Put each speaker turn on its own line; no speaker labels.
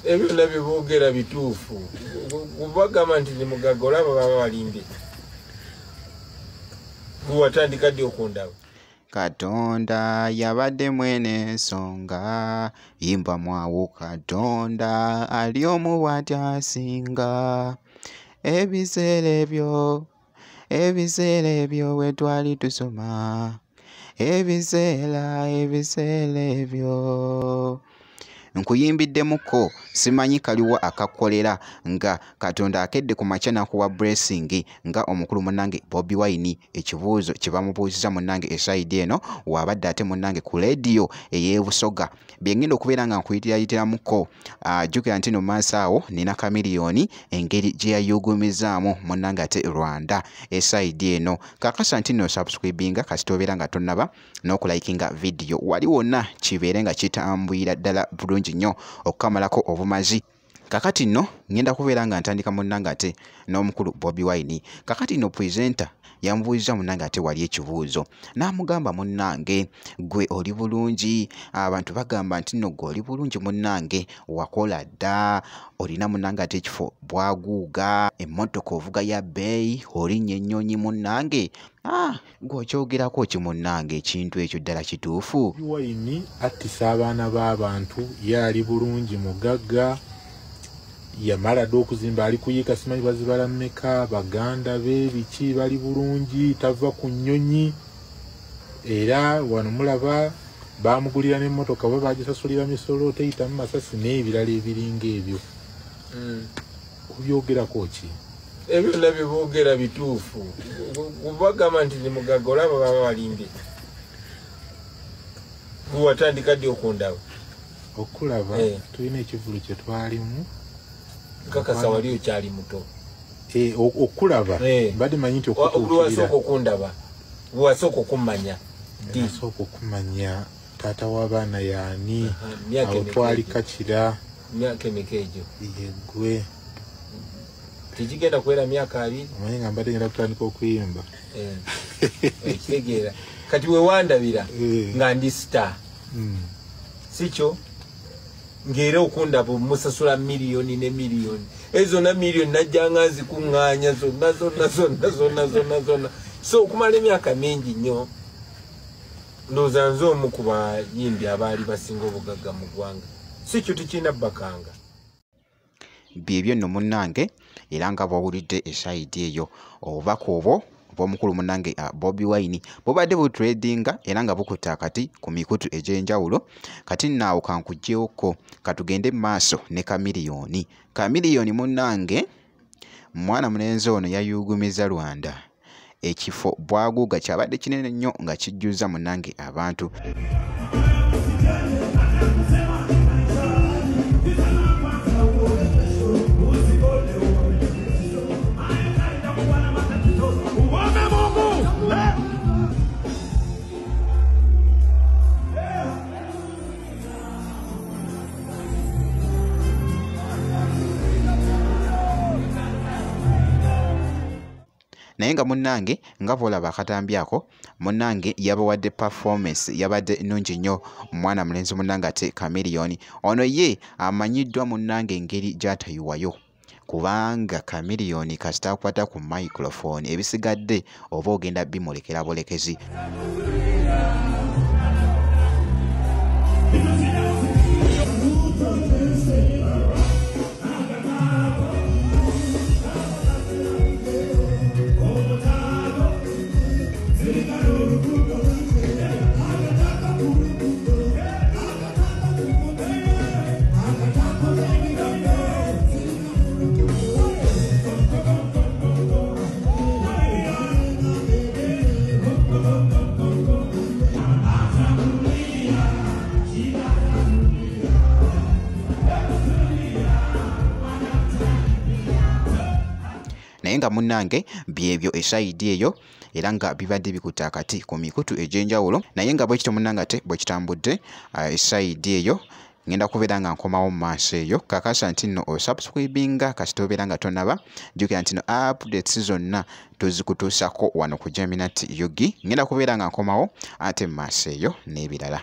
ebyo nabyo boogera bituufu kubagamba nti ne mugagga olaba baba balimbye guwatandika ddi okundaba.
Katonda yabadde mwene ensonga yimba mwawo Katonda ali omu bw'atyasinga ebiseera ebyo we twali tusoma ebiseera ebyo nkuyimbiddemukko simanyi kaliwa akakolera nga Katonda akedde ku makya nakuwa blessing nga omukulu munnange Bobi Wine ekibuuzo kye bamubuuziza munnange esayidi eno wabadde ate munnange ku leediyo ey'ebusoga byengenda okubeera nga nkuyitiramukko jjukira nti no maaso awo nina Kamiliyoni engeri gye yayugumizaamu munnange ate Rwanda esayidi eno kakasa nti no subscribinga kasita obeera nga tonnaba n'okulayikinga vidiyo wali wonna kibeere nga kitambwira ddala bulungi nnyo okukamalako obumazi. Kakati nno ngenda kubeera nga ntandika munnange ate n'omukulu Bobi Wine. Kakati nno presenter yamubuuziza munnange ate wali ekibuuzo n'amugamba munnange gwe oli bulungi abantu bagamba nti nno gwe oli bulungi munnange wakola dda olina munnange ate ekifo bwaguuga emmotoka ovuga ya bbeeyi olinnya ennyonyi munnange gw'okyogerako ki munnange ekintu ekyo ddala kituufu?
Wine attisa abaana b'abantu yaali bulungi mugagga yamala dda okuzimba ali kuyiika simanyi bazibala mmeka baganda be biki bali bulungi tava ku nnyonyi era wano mulaba baamugulira n'emmotoka bwe bagisasulira misolo teyitamu masasi n'ebirala ebiringa ebyo. Obyogerako ki?
Ebyo nabyo boogera bituufu kubagamba nti ne mugagga olaba baba balimbye guwatandika ddi okundaba.
Okulaba tulina ekivulu kye twalimu
kakasa wali okyali muto.
Okulaba mbadde manyi nti
okutuukirira okundaba wasooka okummanya
asooka okumanya taata w'abaana yaani awo twali kakira
myaka emeka egyo
yegwe
tekigenda kuwera myaka 2
omanyi nga mbadde ngenda kutandika okuyimba
ekitegeera kati wewandabira nga ndi star sikyo ngera okundaba musasula miliyoni ne miliyoni ezo na miliyoni najjanga nzikuŋŋaanya zonna so okumala emyaka mingi nnyo ndowooza nze omu ku bayimbi abaali basinga obugagga mu ggwanga sikyo tekirina bbakanga.
Byebyo nno munnange era nga bwawulidde esayidi eyo obubaka obwo bw'omukulu munnange Bobi Wine bubadde butredinga era nga bukutte akati ku mikutu egy'enjawulo. Kati naawo kankuggyewokko katugende mu maaso ne Kamiliyoni munnange mwana mulenzi ono yayugumiza Rwanda ekifo bwaguuga kyabadde kinene nnyo nga kijjuza munnange abantu. Naye nga munnange nga bw'olaba akatambi ako munnange yabawadde performance yabadde nnungi nnyo mwana mulenzi munnange ate Kamiliyoni ono ye amanyiddwa munnange engeri gy'atayiwayo kubanga Kamiliyoni kasita akwata ku microphone ebisigadde oba ogenda bimulekera bulekezi. Naye nga munnange byebyo esayidi eyo era nga bibadde bikutte akati ku mikutu egy'enjawulo. Naye nga bwe kityo munnange ate bwe kitambudde esayidi eyo ngenda kubeera nga nkomawo mu maaso eyo kakasa nti nno osubscribinga kasita obeera nga tonaba jjukira nti no updates zonna tuzikutuusako wano ku Geminat UG. Ngenda kubeera nga nkomawo ate mu maaso eyo n'ebirala.